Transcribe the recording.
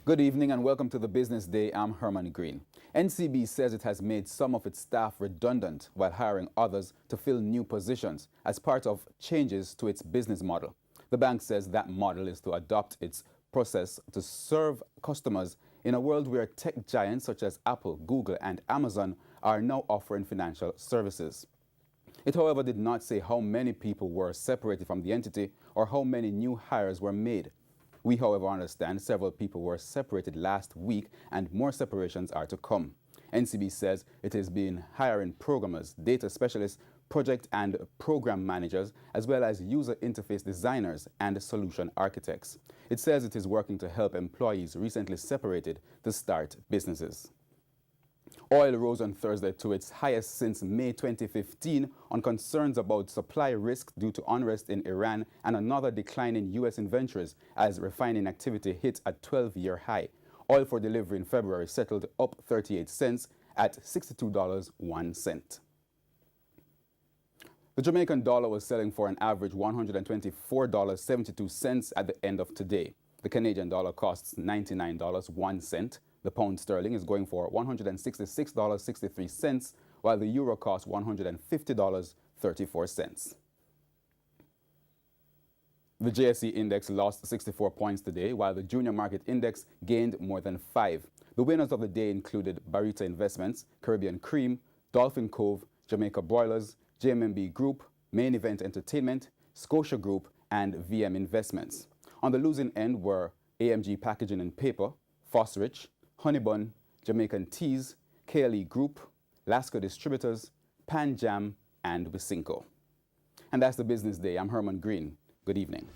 Good evening and welcome to the Business Day. I'm Herman Green. NCB says it has made some of its staff redundant while hiring others to fill new positions as part of changes to its business model. The bank says that model is to adopt its process to serve customers in a world where tech giants such as Apple, Google, and Amazon are now offering financial services. It, however, did not say how many people were separated from the entity or how many new hires were made. We, however, understand several people were separated last week and more separations are to come. NCB says it has been hiring programmers, data specialists, project and program managers, as well as user interface designers and solution architects. It says it is working to help employees recently separated to start businesses. Oil rose on Thursday to its highest since May 2015 on concerns about supply risks due to unrest in Iran and another decline in U.S. inventories as refining activity hit a 12-year high. Oil for delivery in February settled up 38 cents at $62.01. The Jamaican dollar was selling for an average $124.72 at the end of today. The Canadian dollar costs $99.01. The pound sterling is going for $166.63, while the euro costs $150.34. The JSE index lost 64 points today, while the junior market index gained more than 5. The winners of the day included Barita Investments, Caribbean Cream, Dolphin Cove, Jamaica Broilers, JMMB Group, Main Event Entertainment, Scotia Group, and VM Investments. On the losing end were AMG Packaging and Paper, Fosrich, Honeybun, Jamaican Teas, KLE Group, Lasco Distributors, Pan Jam, and Wisinco. And that's the Business Day. I'm Herman Green. Good evening.